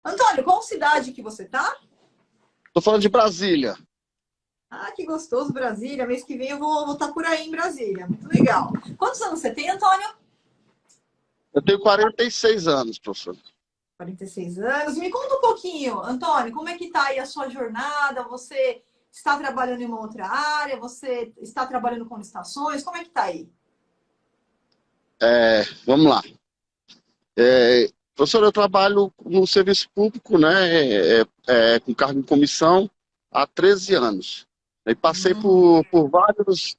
Antônio, qual cidade que você tá? Tô falando de Brasília. Ah, que gostoso, Brasília. Mês que vem eu vou estar por aí em Brasília. Muito legal. Quantos anos você tem, Antônio? Eu tenho 46 anos, professor. 46 anos. Me conta um pouquinho, Antônio, como é que tá aí a sua jornada? Você está trabalhando em uma outra área? Você está trabalhando com licitações? Como é que tá aí? Vamos lá. Professor, eu trabalho no serviço público, né, com cargo em comissão há 13 anos. E passei Hum, por vários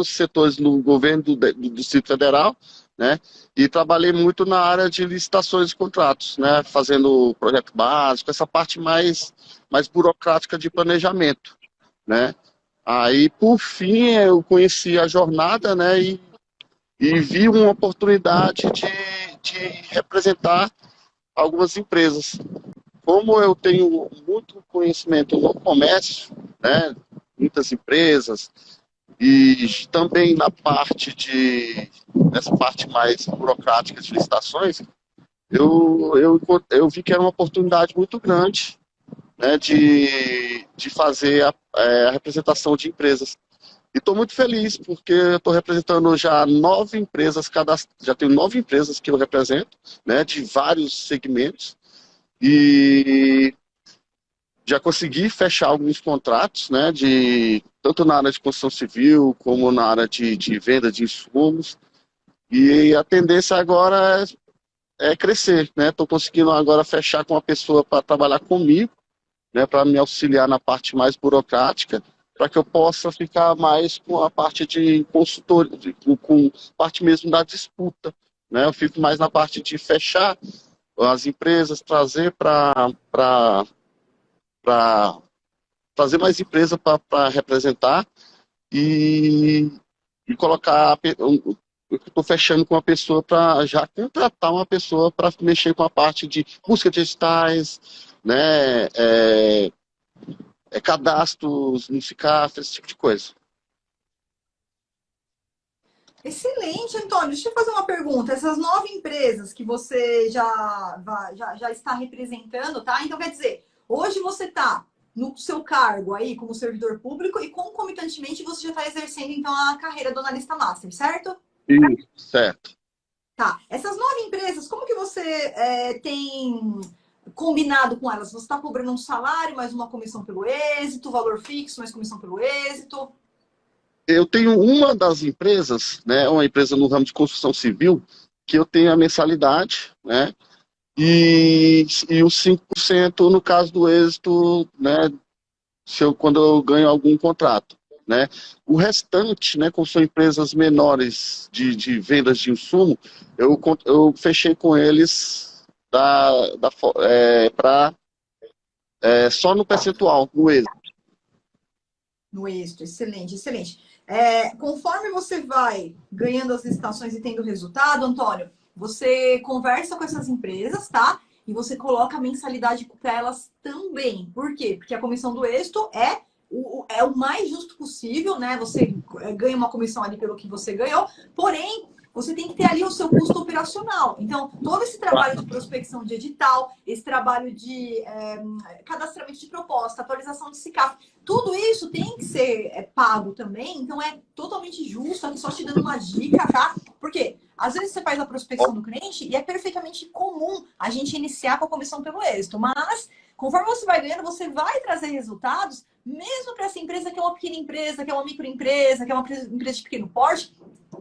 setores no governo do Distrito Federal, né, e trabalhei muito na área de licitações e contratos, né, fazendo projeto básico, essa parte mais burocrática de planejamento, né. Aí, por fim, eu conheci a jornada, né, e vi uma oportunidade de representar algumas empresas. Como eu tenho muito conhecimento no comércio, né, muitas empresas, e também nessa parte mais burocrática de licitações, eu vi que era uma oportunidade muito grande, né, de fazer a representação de empresas. E estou muito feliz porque eu estou representando já 9 empresas, já tenho 9 empresas que eu represento, né, de vários segmentos, e já consegui fechar alguns contratos, né, tanto na área de construção civil como na área de venda de insumos. E a tendência agora é crescer, né? Estou conseguindo agora fechar com uma pessoa para trabalhar comigo, né, para me auxiliar na parte mais burocrática, para que eu possa ficar mais com a parte de consultor, com parte mesmo da disputa, né? Eu fico mais na parte de fechar as empresas, para trazer mais empresas para representar e, e colocar. Eu estou fechando com uma pessoa para já contratar uma pessoa para mexer com a parte de busca de editais, né? Cadastros no SICAF, esse tipo de coisa. excelente, Antônio. Deixa eu fazer uma pergunta. Essas 9 empresas que você já está representando, tá? Então, quer dizer, hoje você está no seu cargo aí como servidor público e concomitantemente você já está exercendo então a carreira do analista master, certo? Isso, certo. Tá. Essas 9 empresas, como que você tem combinado com elas? Você está cobrando um salário, mais uma comissão pelo êxito, valor fixo, mais comissão pelo êxito? Eu tenho uma das empresas, né, uma empresa no ramo de construção civil, que eu tenho a mensalidade, né, e os 5% no caso do êxito, né, quando eu ganho algum contrato, né. O restante, né, como são empresas menores de vendas de insumo, eu fechei com eles só no percentual, no êxito. No êxito, excelente, excelente. Conforme você vai ganhando as licitações e tendo resultado, Antônio, você conversa com essas empresas, tá? E você coloca a mensalidade para elas também. Por quê? Porque a comissão do êxito é o mais justo possível, né? Você ganha uma comissão ali pelo que você ganhou, porém, você tem que ter ali o seu custo operacional. Então, todo esse trabalho de prospecção de edital, esse trabalho de cadastramento de proposta, atualização de SICAF, tudo isso tem que ser pago também, então é totalmente justo, aqui só te dando uma dica, tá? Porque às vezes você faz a prospecção do cliente e é perfeitamente comum a gente iniciar com a comissão pelo êxito, mas conforme você vai ganhando, você vai trazer resultados, mesmo para essa empresa que é uma pequena empresa, que é uma microempresa, que é uma empresa de pequeno porte,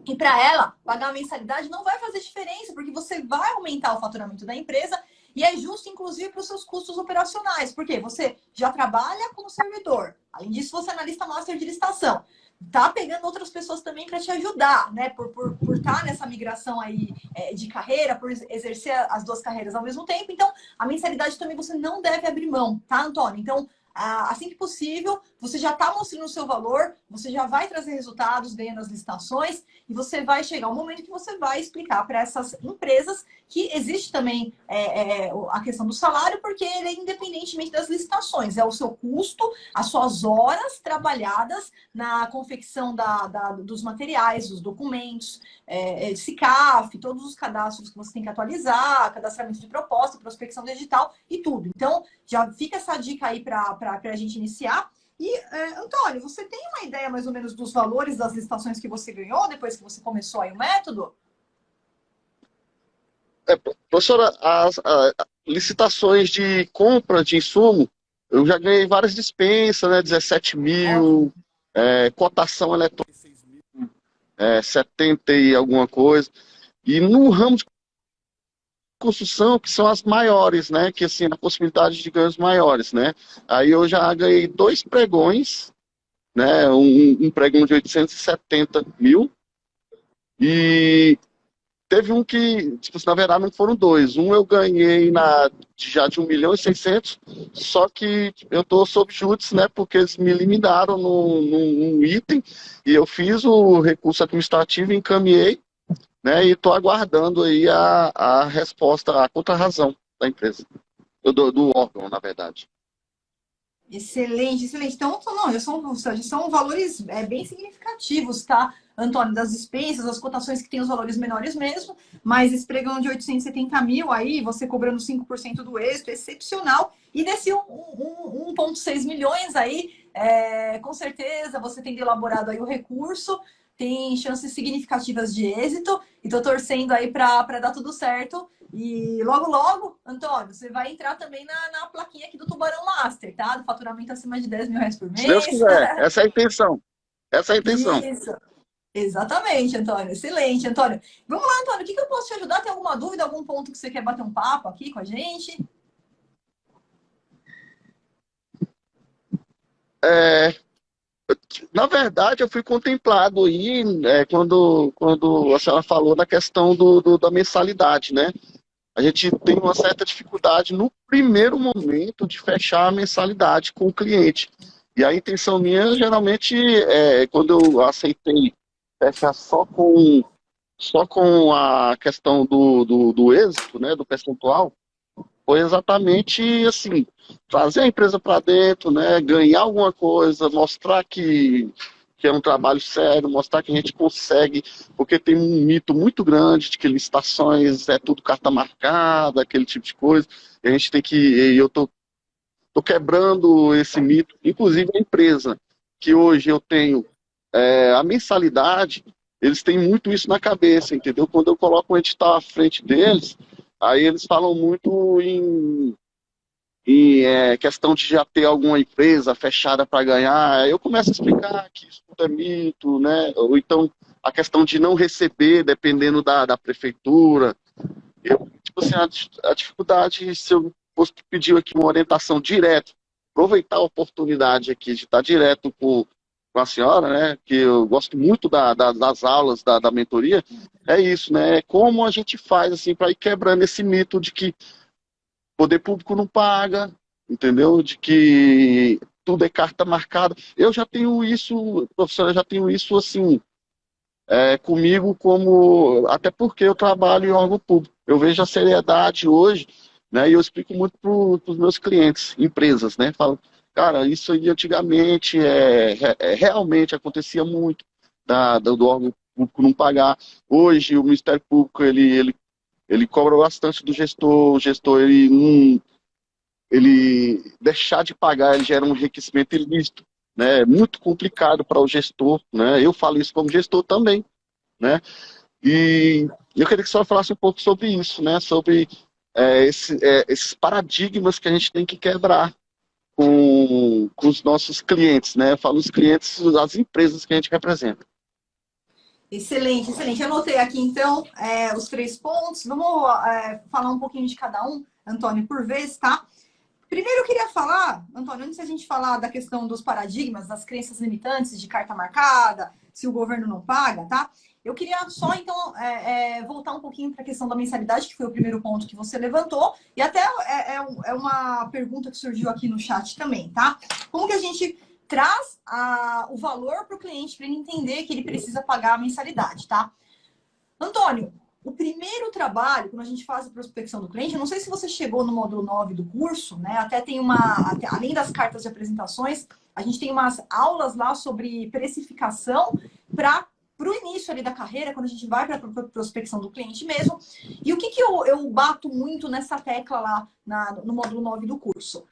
e para ela, pagar a mensalidade não vai fazer diferença, porque você vai aumentar o faturamento da empresa e é justo, inclusive, para os seus custos operacionais. Porque você já trabalha como servidor. Além disso, você é analista master de licitação. Tá pegando outras pessoas também para te ajudar, né? Por estar nessa migração aí de carreira, por exercer as duas carreiras ao mesmo tempo. Então, a mensalidade também você não deve abrir mão, tá, Antônio? Então, assim que possível, você já está mostrando o seu valor, você já vai trazer resultados ganhando as licitações e você vai chegar um momento que você vai explicar para essas empresas que existe também a questão do salário, porque ele é independentemente das licitações, é o seu custo, as suas horas trabalhadas na confecção dos materiais, dos documentos, SICAF, todos os cadastros que você tem que atualizar, cadastramento de proposta, prospecção digital e tudo. Então, já fica essa dica aí para a gente iniciar. E, Antônio, você tem uma ideia mais ou menos dos valores das licitações que você ganhou depois que você começou aí o método? Professora, as licitações de compra de insumo, eu já ganhei várias dispensas, né? 17 Ótimo. mil, cotação eletrônica, 70 e alguma coisa. E no ramo de construção, que são as maiores, né? Que assim, a possibilidade de ganhos maiores, né? Aí eu já ganhei 2 pregões, né? Um pregão de 870 mil. E teve um que, tipo, na verdade, não foram dois. Um eu ganhei já de 1.600.000, só que eu estou sob júdice, né? Porque eles me limitaram num item e eu fiz o recurso administrativo, encaminhei, né? E estou aguardando aí a resposta, a contrarrazão da empresa, do órgão, na verdade. Excelente, excelente. Então, não, já são valores bem significativos, tá, Antônio? Das dispensas, as cotações que tem os valores menores mesmo, mas esse pregão de 870 mil aí, você cobrando 5% do êxito, excepcional. E desse 1,6 milhões aí, com certeza você tem elaborado aí o recurso, tem chances significativas de êxito, e tô torcendo aí para dar tudo certo. E logo, logo, Antônio, você vai entrar também na plaquinha aqui do Tubarão Master, tá? Do faturamento acima de 10 mil reais por Se Deus mês. quiser, essa é a intenção. Essa é a intenção. Isso, exatamente, Antônio. Excelente, Antônio. Vamos lá, Antônio, o que eu posso te ajudar? Tem alguma dúvida, algum ponto que você quer bater um papo aqui com a gente? É, Na verdade, eu fui contemplado aí, quando a senhora falou na questão da mensalidade, né? A gente tem uma certa dificuldade no primeiro momento de fechar a mensalidade com o cliente. E a intenção minha, geralmente, quando eu aceitei fechar só com a questão do êxito, né, do percentual, foi exatamente assim, trazer a empresa para dentro, né, ganhar alguma coisa, mostrar que é um trabalho sério, mostrar que a gente consegue, porque tem um mito muito grande de que licitações é tudo carta marcada, aquele tipo de coisa, e a gente tem que, e eu tô quebrando esse mito, inclusive a empresa, que hoje eu tenho a mensalidade, eles têm muito isso na cabeça, entendeu? Quando eu coloco um edital à frente deles, aí eles falam muito em questão de já ter alguma empresa fechada para ganhar. Eu começo a explicar que isso tudo é mito, né? Ou então a questão de não receber, dependendo da prefeitura. Tipo assim, a dificuldade, se eu fosse pedir aqui uma orientação direta, aproveitar a oportunidade aqui de estar direto com a senhora, né? Que eu gosto muito das aulas, da mentoria, é isso, né? Como a gente faz assim para ir quebrando esse mito de que poder público não paga, entendeu? De que tudo é carta marcada. Eu já tenho isso, professora, eu já tenho isso assim, comigo como. Até porque eu trabalho em órgão público. Eu vejo a seriedade hoje, né? E eu explico muito para os meus clientes, empresas, né? Falo, cara, isso aí antigamente realmente acontecia muito do órgão público não pagar. Hoje o Ministério Público ele cobra bastante do gestor, o gestor ele deixar de pagar, ele gera um enriquecimento ilícito, né? É muito complicado para o gestor, né? Eu falo isso como gestor também, né? E eu queria que a senhora falasse um pouco sobre isso, né? Sobre esses paradigmas que a gente tem que quebrar com os nossos clientes, né? Eu falo os clientes, as empresas que a gente representa. Excelente, excelente. Anotei aqui, então, os 3 pontos. Vamos falar um pouquinho de cada um, Antônio, por vez, tá? Primeiro, eu queria falar, Antônio, antes da gente falar da questão dos paradigmas, das crenças limitantes de carta marcada, se o governo não paga, tá? Eu queria só, então, voltar um pouquinho para a questão da mensalidade, que foi o primeiro ponto que você levantou, e até é uma pergunta que surgiu aqui no chat também, tá? Como que a gente traz o valor para o cliente, para ele entender que ele precisa pagar a mensalidade, tá? Antônio, o primeiro trabalho, quando a gente faz a prospecção do cliente, eu não sei se você chegou no módulo 9 do curso, né? Até tem além das cartas de apresentações, a gente tem umas aulas lá sobre precificação para o início ali da carreira, quando a gente vai para a prospecção do cliente mesmo. E o que eu bato muito nessa tecla lá no módulo 9 do curso?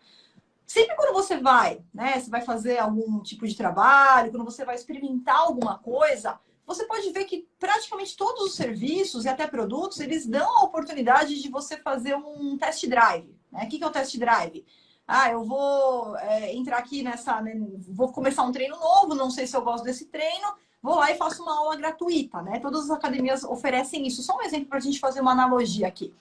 Sempre quando você vai, né? Você vai fazer algum tipo de trabalho, quando você vai experimentar alguma coisa, você pode ver que praticamente todos os serviços e até produtos, eles dão a oportunidade de você fazer um test drive. Né? O que é o test drive? Ah, eu vou entrar aqui vou começar um treino novo, não sei se eu gosto desse treino, vou lá e faço uma aula gratuita, né? Todas as academias oferecem isso. Só um exemplo para a gente fazer uma analogia aqui.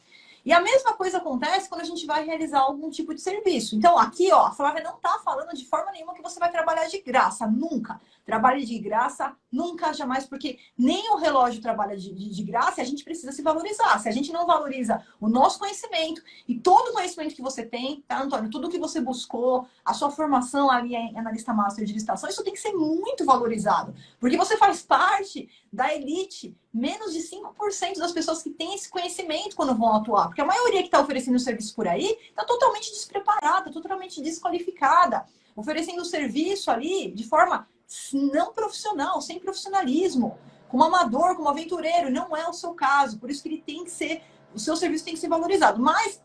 E a mesma coisa acontece quando a gente vai realizar algum tipo de serviço. Então, aqui, ó, a Flávia não está falando de forma nenhuma que você vai trabalhar de graça. Nunca. Trabalhe de graça, nunca, jamais, porque nem o relógio trabalha de graça e a gente precisa se valorizar. Se a gente não valoriza o nosso conhecimento e todo o conhecimento que você tem, tá, Antônio? Tudo que você buscou, a sua formação ali em analista master de licitação, isso tem que ser muito valorizado. Porque você faz parte da elite, menos de 5% das pessoas que têm esse conhecimento quando vão atuar. Porque a maioria que está oferecendo serviço por aí está totalmente despreparada, totalmente desqualificada, oferecendo serviço ali de forma não profissional, sem profissionalismo, como amador, como aventureiro. Não é o seu caso, por isso que ele tem que ser, o seu serviço tem que ser valorizado. Mas,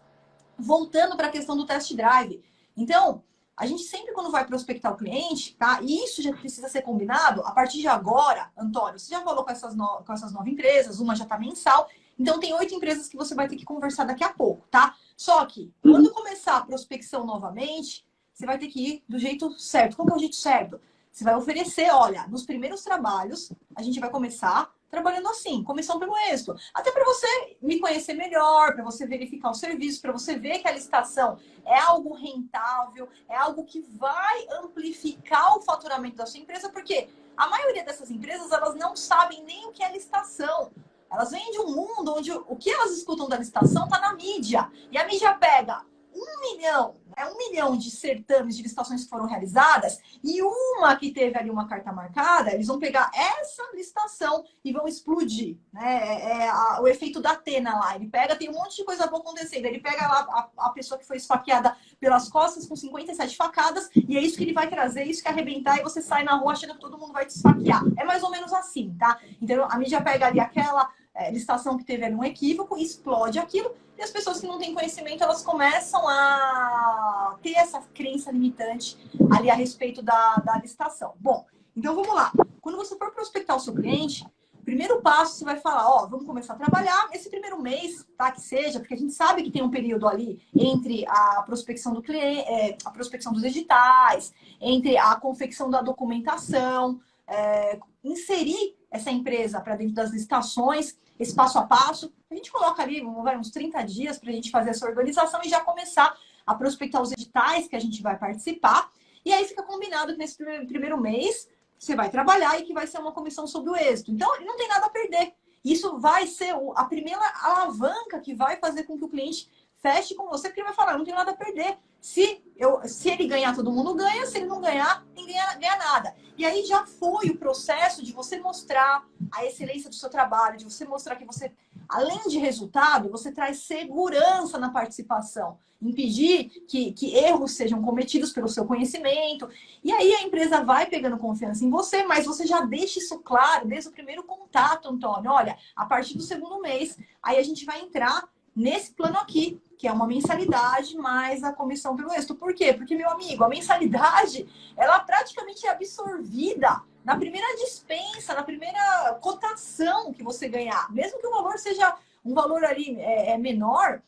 voltando para a questão do test drive, então, a gente sempre quando vai prospectar o cliente, tá? E isso já precisa ser combinado a partir de agora, Antônio. Você já falou com essas 9 empresas, uma já está mensal. Então, tem 8 empresas que você vai ter que conversar daqui a pouco, tá? Só que, quando começar a prospecção novamente, você vai ter que ir do jeito certo. Qual que é o jeito certo? Você vai oferecer, olha, nos primeiros trabalhos, a gente vai começar trabalhando assim, comissão pelo êxito. Até para você me conhecer melhor, para você verificar o serviço, para você ver que a licitação é algo rentável, é algo que vai amplificar o faturamento da sua empresa, porque a maioria dessas empresas, elas não sabem nem o que é licitação. Elas vêm de um mundo onde o que elas escutam da licitação está na mídia. E a mídia pega 1 milhão de certames de licitações que foram realizadas e uma que teve ali uma carta marcada, eles vão pegar essa licitação e vão explodir, né? O efeito da Atena lá, ele pega, tem um monte de coisa boa acontecendo, ele pega lá a pessoa que foi esfaqueada pelas costas com 57 facadas e é isso que ele vai trazer, isso que arrebentar e você sai na rua achando que todo mundo vai te esfaquear. É mais ou menos assim, tá? Então a mídia pega ali aquela licitação que teve ali um equívoco, explode aquilo, e as pessoas que não têm conhecimento, elas começam a ter essa crença limitante ali a respeito da licitação. Bom, então vamos lá. Quando você for prospectar o seu cliente, primeiro passo, você vai falar, ó, vamos começar a trabalhar esse primeiro mês, tá? Que seja, porque a gente sabe que tem um período ali entre a prospecção do cliente, a prospecção dos editais, entre a confecção da documentação, inserir essa empresa para dentro das licitações, esse passo a passo. A gente coloca ali uns 30 dias para a gente fazer essa organização e já começar a prospectar os editais que a gente vai participar. E aí fica combinado que nesse primeiro mês você vai trabalhar e que vai ser uma comissão sobre o êxito. Então, não tem nada a perder. Isso vai ser a primeira alavanca que vai fazer com que o cliente feche com você, porque ele vai falar, não tem nada a perder. Se ele ganhar, todo mundo ganha. Se ele não ganhar, ninguém ganha nada. E aí já foi o processo de você mostrar a excelência do seu trabalho, de você mostrar que você, além de resultado, você traz segurança na participação. Impedir que erros sejam cometidos pelo seu conhecimento. E aí a empresa vai pegando confiança em você, mas você já deixa isso claro desde o primeiro contato, Antônio. Olha, a partir do segundo mês, aí a gente vai entrar nesse plano aqui, que é uma mensalidade mais a comissão pelo êxito. Por quê? Porque, meu amigo, a mensalidade, ela praticamente é absorvida na primeira dispensa, na primeira cotação que você ganhar. Mesmo que o valor seja um valor ali menor,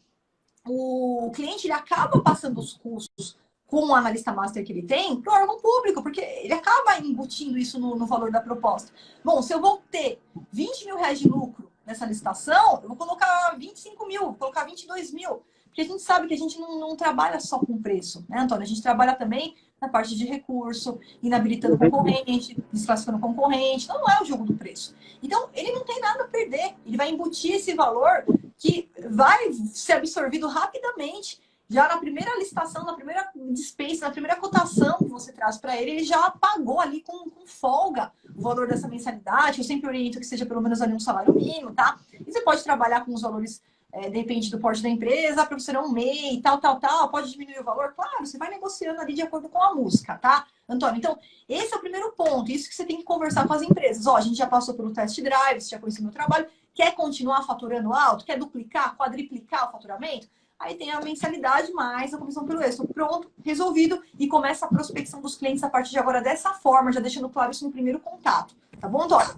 o cliente ele acaba passando os custos com o analista master que ele tem para o órgão público, porque ele acaba embutindo isso no valor da proposta. Bom, se eu vou ter 20 mil reais de lucro nessa licitação, eu vou colocar 25 mil, vou colocar 22 mil. Porque a gente sabe que a gente não trabalha só com preço, né, Antônio? A gente trabalha também na parte de recurso, inabilitando concorrente, desclassificando concorrente. Não é o jogo do preço. Então, ele não tem nada a perder. Ele vai embutir esse valor que vai ser absorvido rapidamente. Já na primeira licitação, na primeira dispensa, na primeira cotação que você traz para ele, ele já pagou ali com folga o valor dessa mensalidade. Eu sempre oriento que seja pelo menos ali um salário mínimo, tá? E você pode trabalhar com os valores, de repente, do porte da empresa, para você não MEI, tal, pode diminuir o valor. Claro, você vai negociando ali de acordo com a música, tá, Antônio? Então, esse é o primeiro ponto, isso que você tem que conversar com as empresas. Ó, a gente já passou pelo test drive, você já conheceu o meu trabalho, quer continuar faturando alto? Quer duplicar, quadriplicar o faturamento? Aí tem a mensalidade mais a comissão pelo êxito. Pronto, resolvido. E começa a prospecção dos clientes a partir de agora dessa forma, já deixando claro isso no primeiro contato. Tá bom, Antônio?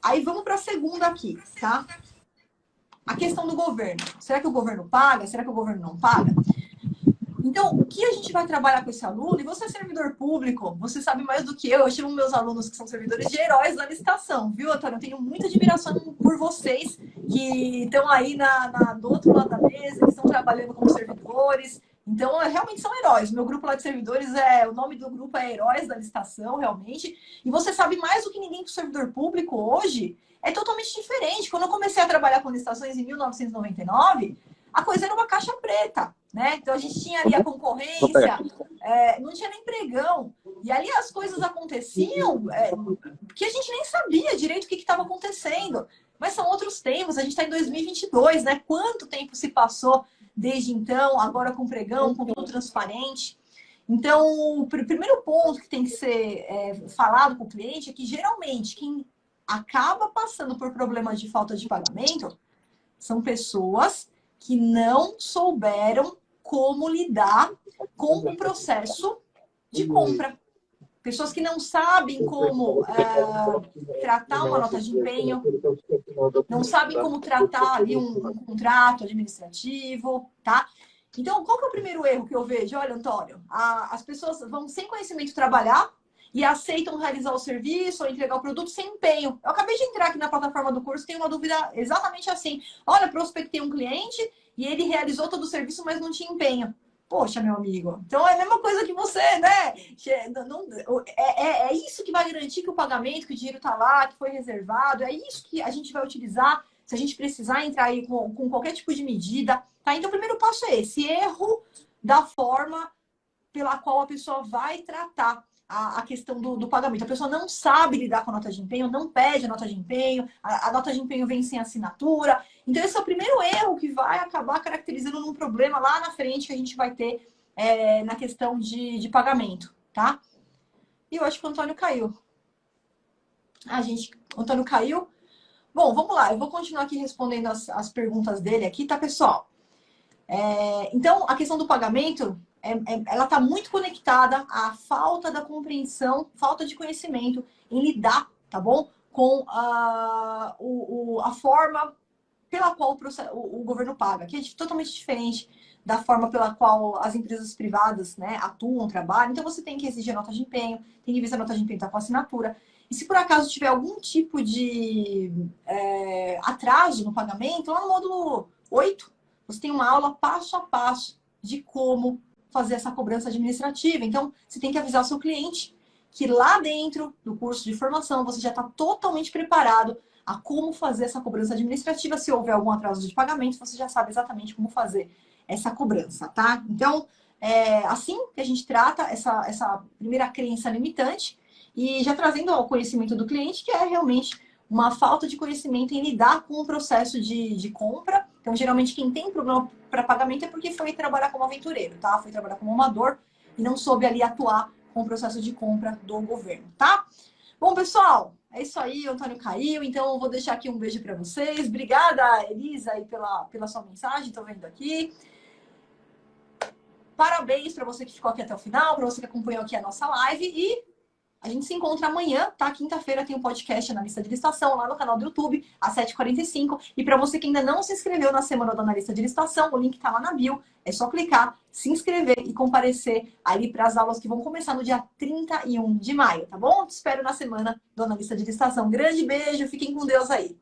Aí vamos para a segunda aqui, tá? A questão do governo. Será que o governo paga? Será que o governo não paga? Então, o que a gente vai trabalhar com esse aluno? E você é servidor público, você sabe mais do que eu chamo meus alunos que são servidores de heróis da licitação, viu, Antônio? Eu tenho muita admiração por vocês que estão aí do outro lado da mesa, que estão trabalhando como servidores. Então, realmente são heróis. O meu grupo lá de servidores, o nome do grupo é Heróis da Licitação, realmente. E você sabe mais do que ninguém que o servidor público hoje é totalmente diferente. Quando eu comecei a trabalhar com licitações em 1999, a coisa era uma caixa preta, né? Então a gente tinha ali a concorrência, não tinha nem pregão. E ali as coisas aconteciam que a gente nem sabia direito o que estava acontecendo. Mas são outros tempos, a gente está em 2022, né? Quanto tempo se passou desde então, agora com pregão, com tudo transparente. Então, o primeiro ponto que tem que ser falado com o cliente é que geralmente quem acaba passando por problemas de falta de pagamento são pessoas que não souberam como lidar com o processo de compra. Pessoas que não sabem como tratar uma nota de empenho, não sabem como tratar ali um contrato administrativo, tá? Então, qual que é o primeiro erro que eu vejo? Olha, Antônio, as pessoas vão sem conhecimento trabalhar e aceitam realizar o serviço ou entregar o produto sem empenho. Eu acabei de entrar aqui na plataforma do curso, tenho uma dúvida exatamente assim. Olha, prospectei um cliente e ele realizou todo o serviço, mas não tinha empenho. Poxa, meu amigo. Então é a mesma coisa que você, né? É isso que vai garantir que o pagamento, que o dinheiro está lá, que foi reservado. É isso que a gente vai utilizar se a gente precisar entrar aí com qualquer tipo de medida. Tá? Então o primeiro passo é esse erro da forma pela qual a pessoa vai tratar a questão do pagamento. A pessoa não sabe lidar com a nota de empenho, não pede a nota de empenho, a nota de empenho vem sem assinatura. Então, esse é o primeiro erro que vai acabar caracterizando um problema lá na frente que a gente vai ter na questão de pagamento, tá? E eu acho que o Antônio caiu. O Antônio caiu. Bom, vamos lá. Eu vou continuar aqui respondendo as perguntas dele aqui, tá, pessoal? Então, a questão do pagamento, ela está muito conectada à falta da compreensão, falta de conhecimento em lidar, tá bom? Com a forma pela qual o governo paga, que é totalmente diferente da forma pela qual as empresas privadas, né, atuam, trabalham. Então, você tem que exigir a nota de empenho, tem que ver se a nota de empenho está com assinatura. E se por acaso tiver algum tipo de atraso no pagamento, lá no módulo 8, você tem uma aula passo a passo de como fazer essa cobrança administrativa. Então, você tem que avisar o seu cliente que lá dentro do curso de formação você já está totalmente preparado a como fazer essa cobrança administrativa. Se houver algum atraso de pagamento, você já sabe exatamente como fazer essa cobrança, tá? Então, assim que a gente trata essa primeira crença limitante e já trazendo ao conhecimento do cliente, que é realmente uma falta de conhecimento em lidar com o processo de compra. Então, geralmente, quem tem problema para pagamento é porque foi trabalhar como aventureiro, tá? Foi trabalhar como amador e não soube ali atuar com o processo de compra do governo, tá? Bom, pessoal, é isso aí. O Antônio caiu, então eu vou deixar aqui um beijo para vocês. Obrigada, Elisa, aí pela sua mensagem, tô vendo aqui. Parabéns para você que ficou aqui até o final, para você que acompanhou aqui a nossa live e a gente se encontra amanhã, tá? Quinta-feira tem um podcast Analista de Licitação lá no canal do YouTube, às 7h45. E para você que ainda não se inscreveu na Semana do Analista de Licitação, o link tá lá na bio. É só clicar, se inscrever e comparecer ali para as aulas que vão começar no dia 31 de maio, tá bom? Te espero na Semana do Analista de Licitação. Grande beijo, fiquem com Deus aí.